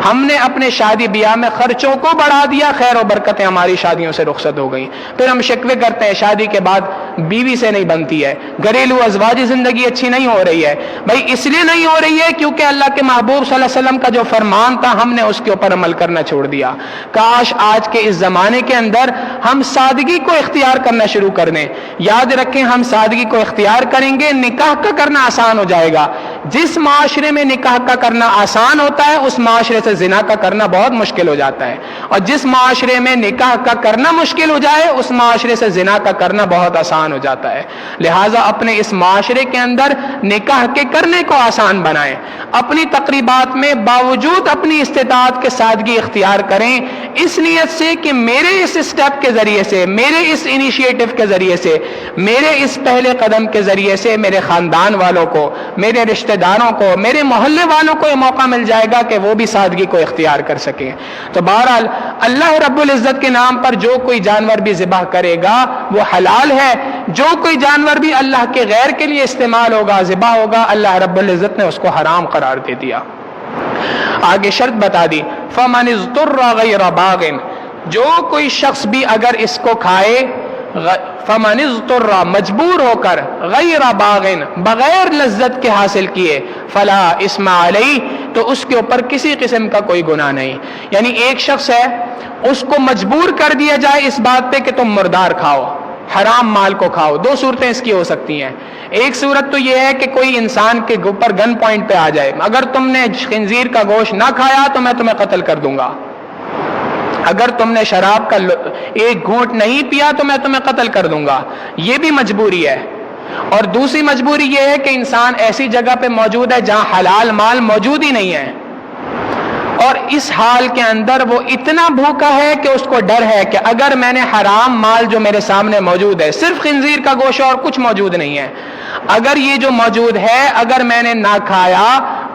ہم نے اپنے شادی بیاہ میں خرچوں کو بڑھا دیا, خیر و برکتیں ہماری شادیوں سے رخصت ہو گئیں. پھر ہم شکوے کرتے ہیں شادی کے بعد بیوی سے نہیں بنتی ہے, گھریلو ازواجی زندگی اچھی نہیں ہو رہی ہے. بھائی اس لیے نہیں ہو رہی ہے کیونکہ اللہ کے محبوب صلی اللہ علیہ وسلم کا جو فرمان تھا ہم نے اس کے اوپر عمل کرنا چھوڑ دیا. کاش آج کے اس زمانے کے اندر ہم سادگی کو اختیار کرنا شروع کر دیں. یاد رکھیں ہم سادگی کو اختیار کریں گے, نکاح کا کرنا آسان ہو جائے گا. جس معاشرے میں نکاح کا کرنا آسان ہوتا ہے اس معاشرے سے زنا کا کرنا بہت مشکل ہو جاتا ہے, اور جس معاشرے میں نکاح کا کرنا مشکل ہو جائے اس معاشرے سے زنا کا کرنا بہت آسان ہو جاتا ہے. لہٰذا اپنے اس معاشرے کے اندر نکاح کے کرنے کو آسان بنائیں. اپنی تقریبات میں باوجود اپنی استطاعت کے سادگی اختیار کریں, اس نیت سے کہ میرے اس اسٹیپ کے ذریعے سے, میرے اس انیشیٹو کے ذریعے سے, میرے اس پہلے قدم کے ذریعے سے میرے خاندان والوں کو, میرے رشتہ داروں کو, میرے محلے والوں کو یہ موقع مل جائے گا کہ وہ بھی سادگی کو اختیار کر سکیں. تو بہرحال اللہ رب العزت کے نام پر جو کوئی جانور بھی ذبح کرے گا وہ حلال ہے. جو کوئی جانور بھی اللہ کے غیر کے لیے استعمال ہوگا, ذبح ہوگا, اللہ رب العزت نے اس کو حرام قرار دے دیا. آگے شرط بتا دی, فمن اضطر غیر باغ, جو کوئی شخص بھی اگر اس کو کھائے, فمن اضطر مجبور ہو کر, غیر باغ بغیر لذت کے حاصل کیے, فلا اسم علیہ تو اس کے اوپر کسی قسم کا کوئی گناہ نہیں. یعنی ایک شخص ہے اس کو مجبور کر دیا جائے اس بات پہ کہ تم مردار کھاؤ, حرام مال کو کھاؤ. دو صورتیں اس کی ہو سکتی ہیں. ایک صورت تو یہ ہے کہ کوئی انسان کے اوپر گن پوائنٹ پہ آ جائے, اگر تم نے خنزیر کا گوشت نہ کھایا تو میں تمہیں قتل کر دوں گا, اگر تم نے شراب کا ایک گھونٹ نہیں پیا تو میں تمہیں قتل کر دوں گا. یہ بھی مجبوری ہے. اور دوسری مجبوری یہ ہے کہ انسان ایسی جگہ پہ موجود ہے جہاں حلال مال موجود ہی نہیں ہے, اور اس حال کے اندر وہ اتنا بھوکا ہے کہ اس کو ڈر ہے کہ اگر میں نے حرام مال جو میرے سامنے موجود ہے, صرف خنزیر کا گوشت اور کچھ موجود نہیں ہے, اگر یہ جو موجود ہے اگر میں نے نہ کھایا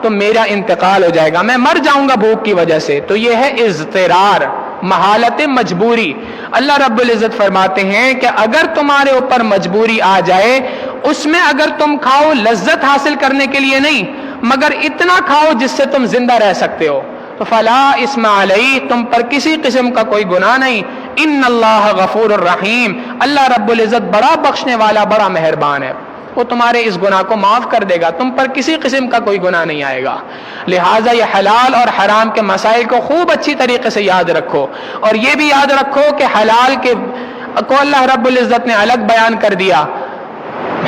تو میرا انتقال ہو جائے گا, میں مر جاؤں گا بھوک کی وجہ سے. تو یہ ہے اضطرار, محالت مجبوری. اللہ رب العزت فرماتے ہیں کہ اگر تمہارے اوپر مجبوری آ جائے, اس میں اگر تم کھاؤ لذت حاصل کرنے کے لیے نہیں, مگر اتنا کھاؤ جس سے تم زندہ رہ سکتے ہو, تو فلا اسم علیہ تم پر کسی قسم کا کوئی گناہ نہیں. ان اللہ غفور الرحیم, اللہ رب العزت بڑا بخشنے والا, بڑا مہربان ہے, وہ تمہارے اس گناہ کو معاف کر دے گا, تم پر کسی قسم کا کوئی گناہ نہیں آئے گا. لہٰذا یہ حلال اور حرام کے مسائل کو خوب اچھی طریقے سے یاد رکھو, اور یہ بھی یاد رکھو کہ حلال کے کو اللہ رب العزت نے الگ بیان کر دیا,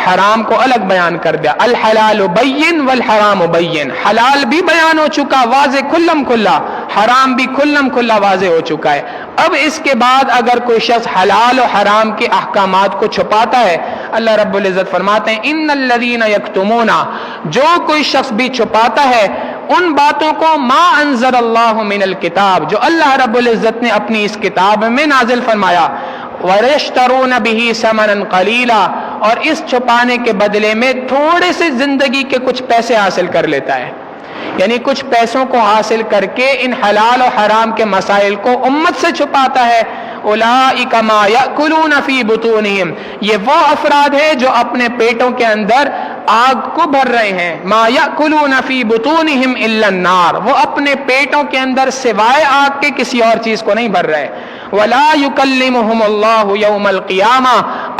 حرام کو الگ بیان کر دیا. الحلال بین والحرام بین, حلال بھی بیان ہو چکا واضح کھلم کھلا, حرام بھی کھلم کھلا واضح ہو چکا ہے. اب اس کے بعد اگر کوئی شخص حلال و حرام کے احکامات کو چھپاتا ہے, اللہ رب العزت فرماتے ہیں ان الذین یکتمون, جو کوئی شخص بھی چھپاتا ہے ان باتوں کو, ما انزل اللہ من الکتاب, جو اللہ رب العزت نے اپنی اس کتاب میں نازل فرمایا, وَيَشْتَرُونَ بِهِ ثَمَنًا قَلِيلًا, اور اس چھپانے کے بدلے میں تھوڑے سے زندگی کے کچھ پیسے حاصل کر لیتا ہے. یعنی کچھ پیسوں کو حاصل کر کے ان حلال و حرام کے مسائل کو امت سے چھپاتا ہے. اولئک ما یأکلون فی بطونہم, یہ وہ افراد ہیں جو اپنے پیٹوں کے اندر آگ کو بھر رہے ہیں. ما یأکلون فی بطونہم الا النار, وہ اپنے پیٹوں کے اندر سوائے آگ کے کسی اور چیز کو نہیں بھر رہے. ولا یکلمہم اللہ یوم القیامہ,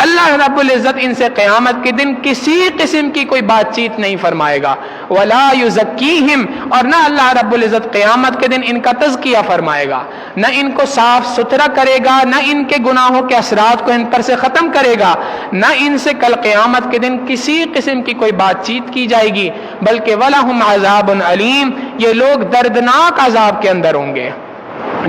اللہ رب العزت ان سے قیامت کے دن کسی قسم کی کوئی بات چیت نہیں فرمائے گا. ولا یزکیہم, اور نہ اللہ رب العزت قیامت کے دن ان کا تزکیہ فرمائے گا, نہ ان کو صاف ستھرا کرے گا, نہ ان کے گناہوں کے اثرات کو ان پر سے ختم کرے گا, نہ ان سے کل قیامت کے دن کسی قسم کی کوئی بات چیت کی جائے گی, بلکہ وَلَهُمْ عَذَابٌ عَلِيمٌ, یہ لوگ دردناک عذاب کے اندر ہوں گے.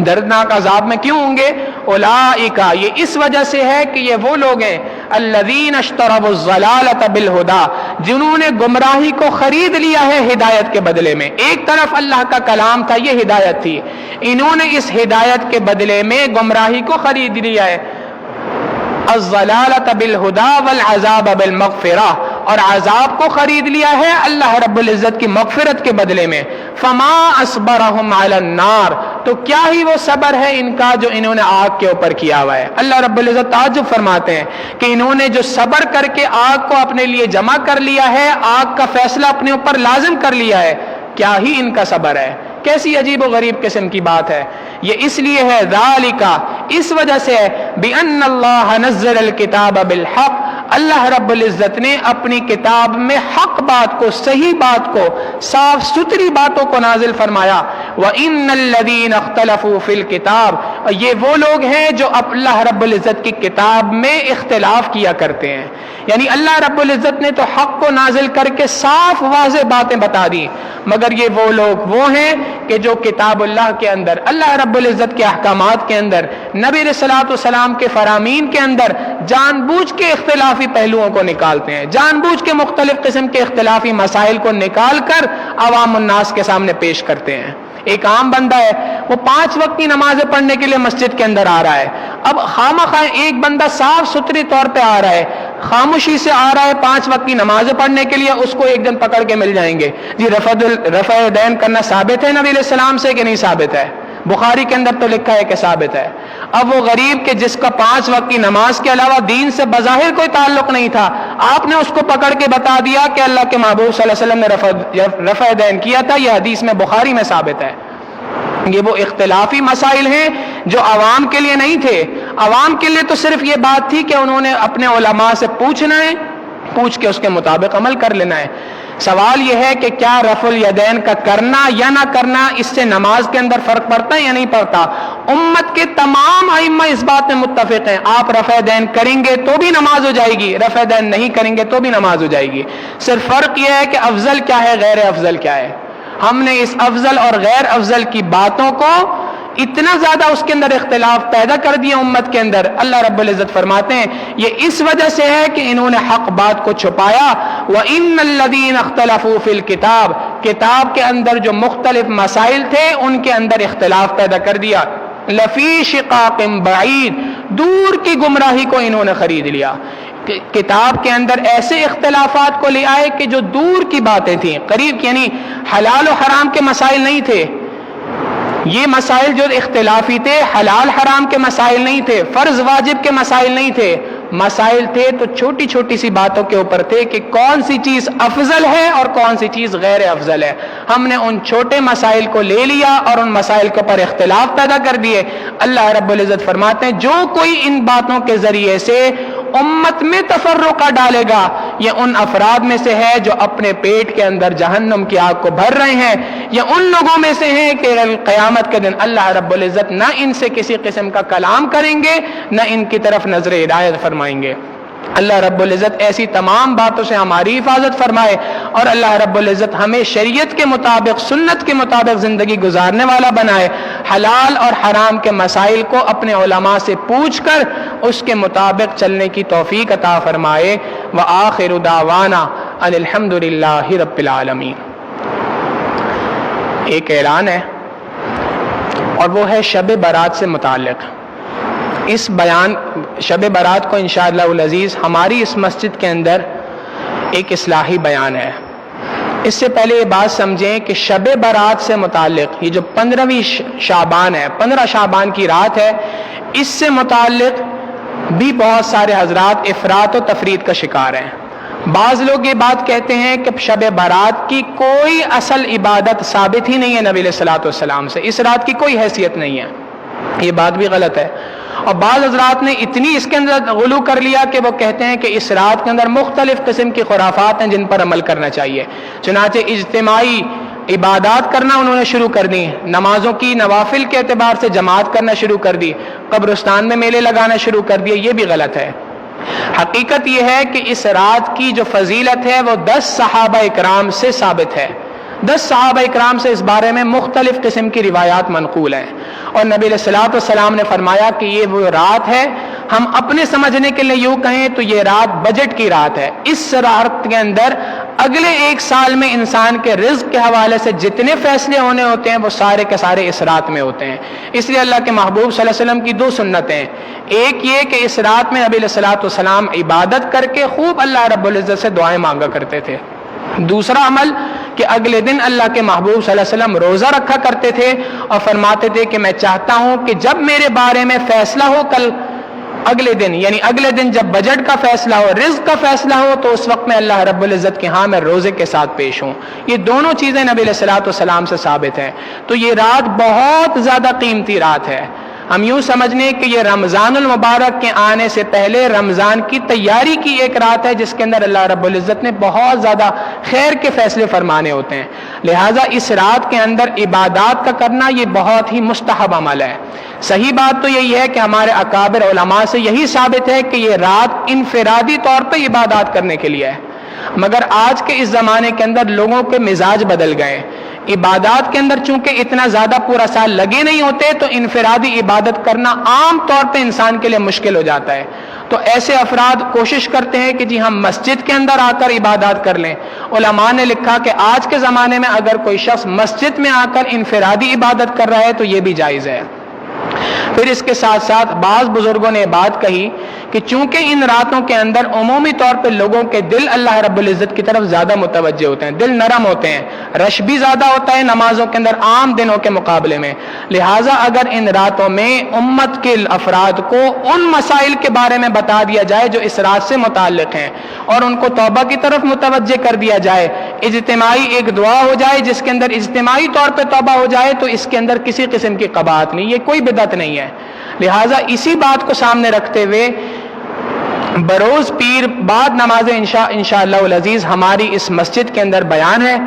دردناک عذاب میں کیوں ہوں گے؟ اولئک، یہ اس وجہ سے ہے کہ یہ وہ لوگ ہیں الذین اشتروا الضلالۃ بالہدی، جنہوں نے گمراہی کو خرید لیا ہے ہدایت کے بدلے میں. ایک طرف اللہ کا کلام تھا، یہ ہدایت تھی، انہوں نے اس ہدایت کے بدلے میں گمراہی کو خرید لیا ہے. الضلالۃ بالہدی والعذاب بالمغفرہ، اور عذاب کو خرید لیا ہے اللہ رب العزت کی مغفرت کے بدلے میں. فما اصبرہم علی النار، تو کیا ہی وہ صبر ہے ان کا جو انہوں نے آگ کے اوپر کیا ہوا ہے. اللہ رب العزت تعجب فرماتے ہیں کہ انہوں نے جو صبر کر کے آگ کو اپنے لیے جمع کر لیا ہے، آگ کا فیصلہ اپنے اوپر لازم کر لیا ہے، کیا ہی ان کا صبر ہے. کیسی عجیب و غریب قسم کی بات ہے. یہ اس لیے ہے ذالک، اس وجہ سے ہے بِأَنَّ اللَّهَ نَزَّلَ الْكِتَابَ بِالْحَقِّ، اللہ رب العزت نے اپنی کتاب میں حق بات کو، صحیح بات کو، صاف ستھری باتوں کو نازل فرمایا. وَإِنَّ الَّذِينَ اخْتَلَفُوا فِي الْكِتَابِ، یہ وہ لوگ ہیں جو اللہ رب العزت کی کتاب میں اختلاف کیا کرتے ہیں. یعنی اللہ رب العزت نے تو حق کو نازل کر کے صاف واضح باتیں بتا دی، مگر یہ وہ لوگ وہ ہیں کہ جو کتاب اللہ کے اندر، اللہ رب العزت کے احکامات کے اندر، نبی علیہ الصلوۃ والسلام کے فرامین کے اندر جان بوجھ کے اختلافی پہلوؤں کو نکالتے ہیں، جان بوجھ کے مختلف قسم کے اختلافی مسائل کو نکال کر عوام الناس کے سامنے پیش کرتے ہیں. ایک عام بندہ ہے، وہ 5 وقت کی نمازیں پڑھنے کے لیے مسجد کے اندر آ رہا ہے. اب خامخواہ ایک بندہ صاف ستھری طور پہ آ رہا ہے، خاموشی سے آ رہا ہے 5 وقت کی نمازیں پڑھنے کے لیے، اس کو ایک دن پکڑ کے مل جائیں گے جی رفع دین کرنا ثابت ہے نبی علیہ السلام سے کہ نہیں ثابت ہے؟ بخاری کے اندر تو لکھا ہے کہ ثابت ہے. اب وہ غریب کہ جس کا 5 وقت کی نماز کے علاوہ دین سے بظاہر کوئی تعلق نہیں تھا، آپ نے اس کو پکڑ کے بتا دیا کہ اللہ کے محبوب صلی اللہ علیہ وسلم نے رفع دین کیا تھا، یہ حدیث میں بخاری میں ثابت ہے. یہ وہ اختلافی مسائل ہیں جو عوام کے لیے نہیں تھے. عوام کے لیے تو صرف یہ بات تھی کہ انہوں نے اپنے علماء سے پوچھنا ہے، پوچھ کے اس کے مطابق عمل کر لینا ہے. سوال یہ ہے کہ کیا رفع الیدین کا کرنا یا نہ کرنا، اس سے نماز کے اندر فرق پڑتا ہے یا نہیں پڑتا؟ امت کے تمام ائمہ اس بات میں متفق ہیں، آپ رفع دین کریں گے تو بھی نماز ہو جائے گی، رفع دین نہیں کریں گے تو بھی نماز ہو جائے گی. صرف فرق یہ ہے کہ افضل کیا ہے، غیر افضل کیا ہے. ہم نے اس افضل اور غیر افضل کی باتوں کو اتنا زیادہ اس کے اندر اختلاف پیدا کر دیا امت کے اندر. اللہ رب العزت فرماتے ہیں یہ اس وجہ سے ہے کہ انہوں نے حق بات کو چھپایا. وَإِنَّ الَّذِينَ اخْتَلَفُوا فِي الْكِتَابِ، کتاب کے اندر جو مختلف مسائل تھے ان کے اندر اختلاف پیدا کر دیا. لَفِي شِقَاقٍ بَعِيدٍ، دور کی گمراہی کو انہوں نے خرید لیا. کتاب کے اندر ایسے اختلافات کو لے آئے کہ جو دور کی باتیں تھیں، قریب، یعنی حلال و حرام کے مسائل نہیں تھے. یہ مسائل جو اختلافی تھے حلال حرام کے مسائل نہیں تھے، فرض واجب کے مسائل نہیں تھے. مسائل تھے تو چھوٹی چھوٹی سی باتوں کے اوپر تھے کہ کون سی چیز افضل ہے اور کون سی چیز غیر افضل ہے. ہم نے ان چھوٹے مسائل کو لے لیا اور ان مسائل کے اوپر اختلاف پیدا کر دیے. اللہ رب العزت فرماتے ہیں جو کوئی ان باتوں کے ذریعے سے امت میں تفرقہ ڈالے گا، یہ ان افراد میں سے ہے جو اپنے پیٹ کے اندر جہنم کی آگ کو بھر رہے ہیں. یہ ان لوگوں میں سے ہیں کہ قیامت کے دن اللہ رب العزت نہ ان سے کسی قسم کا کلام کریں گے، نہ ان کی طرف نظر ہدایت فرمائیں گے. اللہ رب العزت ایسی تمام باتوں سے ہماری حفاظت فرمائے اور اللہ رب العزت ہمیں شریعت کے مطابق، سنت کے مطابق زندگی گزارنے والا بنائے. حلال اور حرام کے مسائل کو اپنے علماء سے پوچھ کر اس کے مطابق چلنے کی توفیق عطا فرمائے. وآخر دعوانا ان الحمد للہ رب العالمین. ایک اعلان ہے اور وہ ہے شب برات سے متعلق. اس بیان شب برات کو انشاءاللہ العزیز ہماری اس مسجد کے اندر ایک اصلاحی بیان ہے. اس سے پہلے یہ بات سمجھیں کہ شب برات سے متعلق یہ جو 15ویں شعبان ہے، 15 شعبان کی رات ہے، اس سے متعلق بھی بہت سارے حضرات افراط و تفرید کا شکار ہیں. بعض لوگ یہ بات کہتے ہیں کہ شب برات کی کوئی اصل عبادت ثابت ہی نہیں ہے نبی علیہ الصلوۃ والسلام سے، اس رات کی کوئی حیثیت نہیں ہے. یہ بات بھی غلط ہے. اور بعض حضرات نے اتنی اس کے اندر غلو کر لیا کہ وہ کہتے ہیں کہ اس رات کے اندر مختلف قسم کی خرافات ہیں جن پر عمل کرنا چاہیے. چنانچہ اجتماعی عبادات کرنا انہوں نے شروع کر دی، نمازوں کی نوافل کے اعتبار سے جماعت کرنا شروع کر دی، قبرستان میں میلے لگانا شروع کر دیے. یہ بھی غلط ہے. حقیقت یہ ہے کہ اس رات کی جو فضیلت ہے وہ 10 صحابہ اکرام سے ثابت ہے. 10 صحابہ اکرام سے اس بارے میں مختلف قسم کی روایات منقول ہیں، اور نبی علیہ الصلوۃ والسلام نے فرمایا کہ یہ وہ رات ہے، ہم اپنے سمجھنے کے لیے یوں کہیں تو یہ رات بجٹ کی رات ہے۔ اس رات کے اندر اگلے 1 سال میں انسان کے رزق کے حوالے سے جتنے فیصلے ہونے ہوتے ہیں وہ سارے کے سارے اس رات میں ہوتے ہیں۔ اس لیے اللہ کے محبوب صلی اللہ علیہ وسلم کی 2 سنتیں ہیں، ایک یہ کہ اس رات میں نبی علیہ الصلوۃ والسلام عبادت کر کے خوب اللہ رب العزت سے دعائیں مانگا کرتے تھے۔ دوسرا عمل کہ اگلے دن اللہ کے محبوب صلی اللہ علیہ وسلم روزہ رکھا کرتے تھے اور فرماتے تھے کہ میں چاہتا ہوں کہ جب میرے بارے میں فیصلہ ہو کل اگلے دن، یعنی اگلے دن جب بجٹ کا فیصلہ ہو، رزق کا فیصلہ ہو، تو اس وقت میں اللہ رب العزت کے ہاں میں روزے کے ساتھ پیش ہوں۔ یہ دونوں چیزیں نبی علیہ الصلوۃ والسلام سے ثابت ہیں۔ تو یہ رات بہت زیادہ قیمتی رات ہے۔ ہم یوں سمجھنے کہ یہ رمضان المبارک کے آنے سے پہلے رمضان کی تیاری کی ایک رات ہے، جس کے اندر اللہ رب العزت نے بہت زیادہ خیر کے فیصلے فرمانے ہوتے ہیں، لہٰذا اس رات کے اندر عبادات کا کرنا یہ بہت ہی مستحب عمل ہے۔ صحیح بات تو یہی ہے کہ ہمارے اکابر علماء سے یہی ثابت ہے کہ یہ رات انفرادی طور پہ عبادات کرنے کے لیے ہے، مگر آج کے اس زمانے کے اندر لوگوں کے مزاج بدل گئے، عبادات کے اندر چونکہ اتنا زیادہ پورا سال لگے نہیں ہوتے تو انفرادی عبادت کرنا عام طور پہ انسان کے لیے مشکل ہو جاتا ہے۔ تو ایسے افراد کوشش کرتے ہیں کہ جی ہم مسجد کے اندر آ کر عبادات کر لیں۔ علماء نے لکھا کہ آج کے زمانے میں اگر کوئی شخص مسجد میں آ کر انفرادی عبادت کر رہا ہے تو یہ بھی جائز ہے۔ پھر اس کے ساتھ ساتھ بعض بزرگوں نے بات کہی کہ چونکہ ان راتوں کے اندر عمومی طور پہ لوگوں کے دل اللہ رب العزت کی طرف زیادہ متوجہ ہوتے ہیں، دل نرم ہوتے ہیں، رش بھی زیادہ ہوتا ہے نمازوں کے اندر عام دنوں کے مقابلے میں، لہٰذا اگر ان راتوں میں امت کے افراد کو ان مسائل کے بارے میں بتا دیا جائے جو اس رات سے متعلق ہیں اور ان کو توبہ کی طرف متوجہ کر دیا جائے، اجتماعی ایک دعا ہو جائے جس کے اندر اجتماعی طور پہ توبہ ہو جائے، تو اس کے اندر کسی قسم کی قباحت نہیں، یہ کوئی بدعت نہیں ہے۔ لہٰذا اسی بات کو سامنے رکھتے ہوئے بروز پیر بعد نماز انشاءاللہ العزیز ہماری اس مسجد کے اندر بیان ہے۔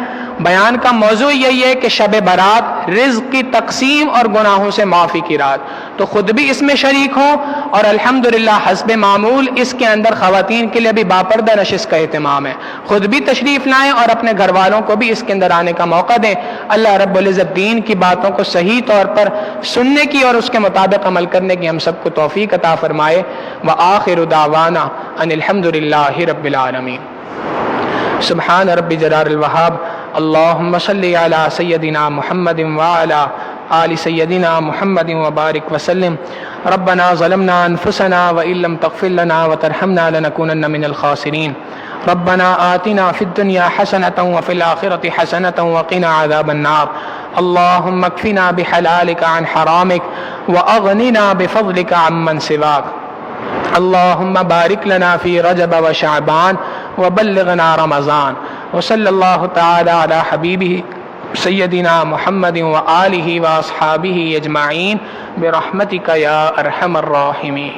بیان کا موضوع یہی ہے کہ شب برات رزق کی تقسیم اور گناہوں سے معافی کی رات، تو خود بھی اس میں شریک ہوں، اور الحمدللہ حسب معمول اس کے اندر خواتین کے لیے بھی باپردہ نشست کا اہتمام ہے، خود بھی تشریف لائیں اور اپنے گھر والوں کو بھی اس کے اندر آنے کا موقع دیں۔ اللہ رب العزت دین کی باتوں کو صحیح طور پر سننے کی اور اس کے مطابق عمل کرنے کی ہم سب کو توفیق عطا فرمائے۔ وآخر دعوانا ان الحمدللہ رب العالمین۔ سبحان رب جلال الوہاب، اللہم صلی علی سیدنا محمد وعلی آل سیدنا محمد وبارک وسلم۔ ربنا ظلمنا انفسنا وإن لم تغفر لنا وترحمنا لنكونن من الخاسرین۔ ربنا آتنا فی الدنیا حسنة وفی الآخرة حسنة وقنا عذاب النار۔ اللہم اکفنا بحلالک عن حرامک واغننا بفضلک عمن سواک۔ اللہم بارک لنا فی رجب و شعبان وبلغنا رمضان۔ وصلی اللہ تعالی علی حبیبہ سیدنا محمد وآلہ واصحابہ اجمعین برحمتک یا ارحم الراحمین۔